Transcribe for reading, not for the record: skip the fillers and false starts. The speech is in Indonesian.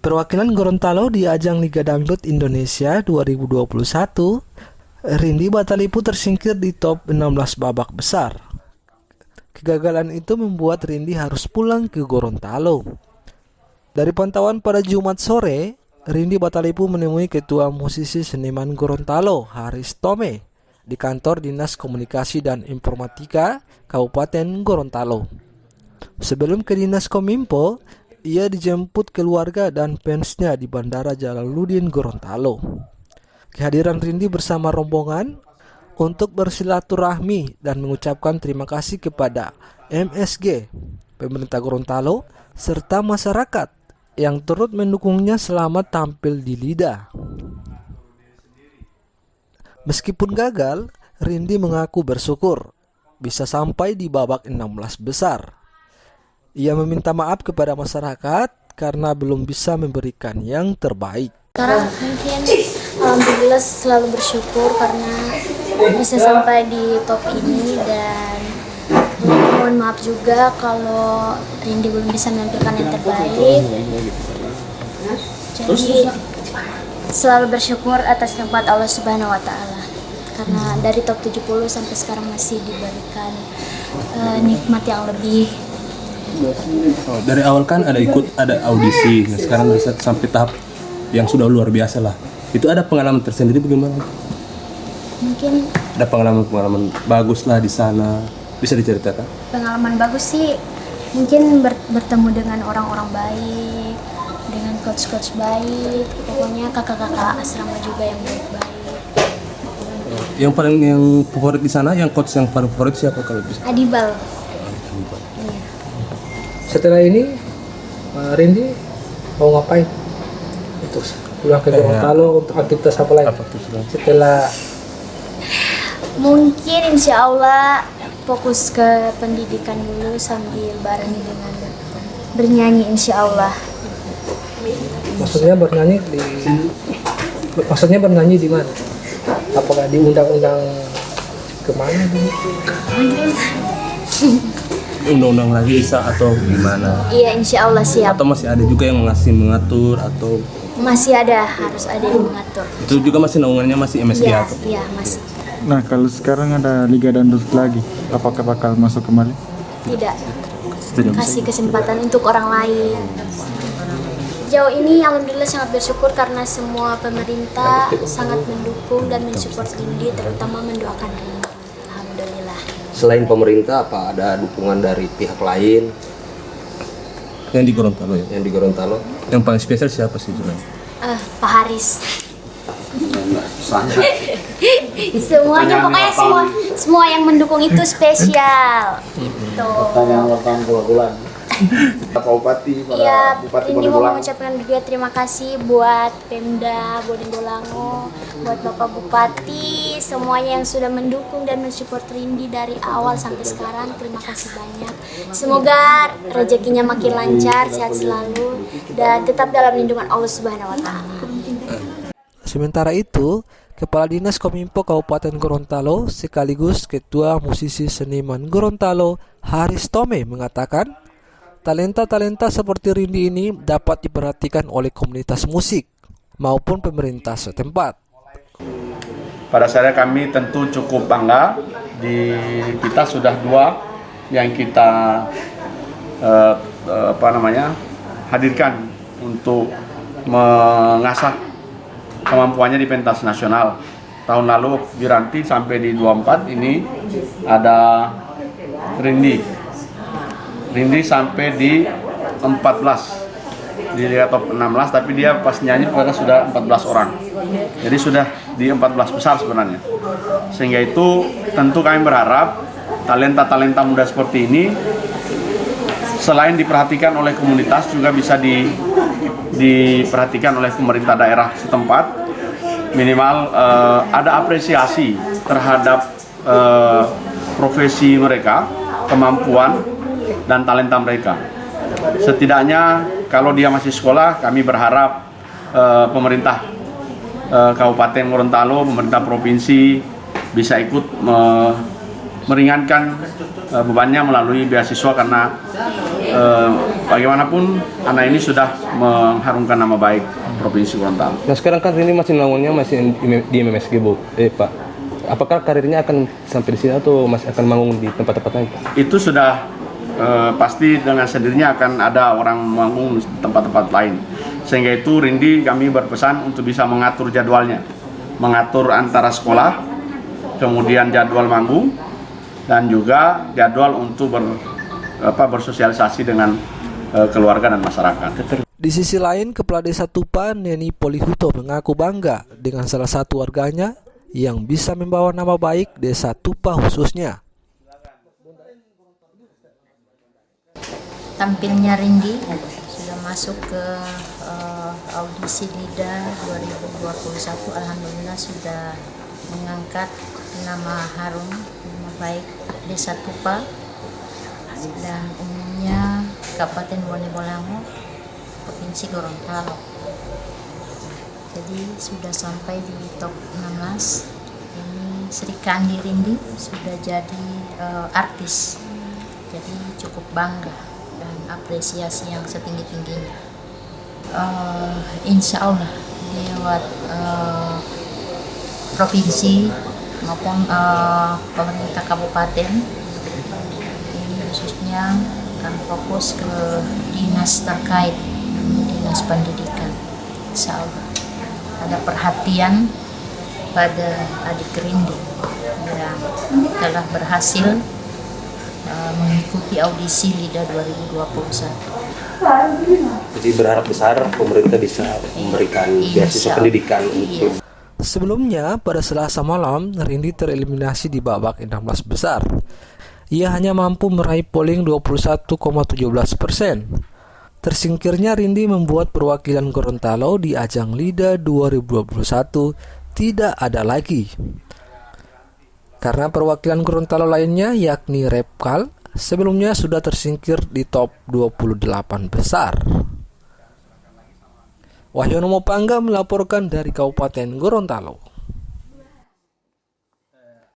Perwakilan Gorontalo di ajang Liga Dangdut Indonesia 2021, Rindy Batalipu tersingkir di top 16 babak besar. Kegagalan itu membuat Rindy harus pulang ke Gorontalo. Dari pantauan pada Jumat sore, Rindy Batalipu menemui Ketua Musisi Seniman Gorontalo, Haris Tome, di kantor Dinas Komunikasi dan Informatika Kabupaten Gorontalo. Sebelum ke Dinas Kominfo, ia dijemput keluarga dan fansnya di Bandara Jalaluddin Gorontalo. Kehadiran Rindy bersama rombongan untuk bersilaturahmi dan mengucapkan terima kasih kepada MSG, pemerintah Gorontalo, serta masyarakat yang turut mendukungnya selama tampil di Lida. Meskipun gagal, Rindy mengaku bersyukur bisa sampai di babak 16 besar. Ia meminta maaf kepada masyarakat karena belum bisa memberikan yang terbaik. Sekarang mungkin alhamdulillah selalu bersyukur karena bisa sampai di top ini, dan mohon maaf juga kalau Rindy belum bisa menampilkan yang terbaik. Jadi selalu bersyukur atas nikmat Allah Subhanahu wa Ta'ala, karena dari top 70 sampai sekarang masih diberikan nikmat yang lebih. Oh, dari awal kan ada audisi, nah sekarang bisa sampai tahap yang sudah luar biasa lah. Itu ada pengalaman tersendiri bagaimana? Mungkin Ada pengalaman bagus lah di sana, bisa diceritakan? pengalaman bagus sih, mungkin bertemu dengan orang-orang baik, dengan coach-coach baik, pokoknya kakak-kakak asrama juga yang baik-baik. Yang favorit di sana, yang coach yang paling favorit siapa kalau bisa? Adibal. Iya. Setelah ini, Rindy mau ngapain? Untuk pulang ke Gorontalo untuk aktivitas apa lagi? Setelah Mungkin insya Allah fokus ke pendidikan dulu sambil barengi dengan bernyanyi insya Allah. maksudnya bernyanyi di mana? Apakah di undang-undang kemana dulu? Undang-undang lagi bisa atau gimana? Iya insya Allah siap. Atau masih ada juga yang mengatur atau Masih ada, harus ada yang mengatur. itu juga masih naungannya masih MSG Iya, atau? iya masih. Nah, kalau sekarang ada Liga Dangdut lagi, apakah bakal masuk kembali? Tidak. Tidak bisa. Kasih kesempatan untuk orang lain. Jauh ini alhamdulillah sangat bersyukur karena semua pemerintah sangat mendukung dan mensupport Rindy, terutama mendoakan Rindy. Alhamdulillah. Selain pemerintah, apa ada dukungan dari pihak lain Yang di Gorontalo ya? yang di Gorontalo? Yang paling spesial siapa sih Julian? Pak Haris. Semuanya pokoknya semua yang mendukung itu spesial. Gitu. Pak Bupati, Iya, Bupati Rindy mau Bodengolango. mengucapkan juga terima kasih buat Pemda Bodengolango, buat Bapak Bupati, semuanya yang sudah mendukung dan mensupport Rindy dari awal sampai sekarang. Terima kasih banyak. Semoga rezekinya makin lancar, sehat selalu, dan tetap dalam lindungan Allah Subhanahu wa Ta'ala. Sementara itu, Kepala Dinas Kominfo Kabupaten Gorontalo sekaligus Ketua Musisi Seniman Gorontalo, Haris Tome, mengatakan talenta-talenta seperti Rindy ini dapat diperhatikan oleh komunitas musik maupun pemerintah setempat. Pada saya kami tentu cukup bangga, kita sudah 2 yang kita hadirkan untuk mengasah kemampuannya di pentas nasional. Tahun lalu Wiranti sampai di 24, ini ada Rindy sampai di 14 di Liga Top 16, tapi dia pas nyanyi pada sudah 14 orang. Jadi sudah di 14 besar sebenarnya. Sehingga itu tentu kami berharap talenta-talenta muda seperti ini selain diperhatikan oleh komunitas juga bisa diperhatikan oleh pemerintah daerah setempat. Minimal ada apresiasi terhadap profesi mereka, kemampuan dan talenta mereka. Setidaknya kalau dia masih sekolah, kami berharap pemerintah Kabupaten Gorontalo, pemerintah provinsi bisa ikut meringankan bebannya melalui beasiswa, karena bagaimanapun anak ini sudah mengharumkan nama baik Provinsi Gorontalo. Nah sekarang kan Rini masih di MMSG Bu, Pak. Apakah karirnya akan sampai di sini atau masih akan manggung di tempat-tempat lain Pak? Itu sudah pasti dengan sendirinya akan ada orang manggung di tempat-tempat lain. Sehingga itu Rindi kami berpesan untuk bisa mengatur jadwalnya, mengatur antara sekolah, kemudian jadwal manggung, dan juga jadwal untuk bersosialisasi dengan keluarga dan masyarakat. Di sisi lain, Kepala Desa Tupa Neni Polihuto mengaku bangga dengan salah satu warganya yang bisa membawa nama baik Desa Tupa khususnya. Tampilnya Rindi sudah masuk ke audisi LIDA 2021, alhamdulillah sudah mengangkat nama harum, nama baik Desa Tupa dan umumnya Kabupaten Bone Bolango, Provinsi Gorontalo. Jadi sudah sampai di top 16. Ini Sri Kandi Rindi sudah jadi artis. Jadi cukup bangga dan apresiasi yang setinggi-tingginya. Insya Allah lewat provinsi maupun pemerintah kabupaten ini khususnya akan fokus ke dinas terkait, dinas pendidikan. Insya Allah ada perhatian pada adik Rindi yang telah berhasil mengikuti audisi LIDA 2021. Jadi berharap besar pemerintah bisa memberikan beasiswa pendidikan untuk Sebelumnya, pada Selasa malam, Rindi tereliminasi di babak 16 besar. Ia hanya mampu meraih polling 21,17%. Tersingkirnya Rindi membuat perwakilan Gorontalo di ajang LIDA 2021 tidak ada lagi. Karena perwakilan Gorontalo lainnya yakni Repkal sebelumnya sudah tersingkir di top 28 besar. Wahyono Mopangga melaporkan dari Kabupaten Gorontalo.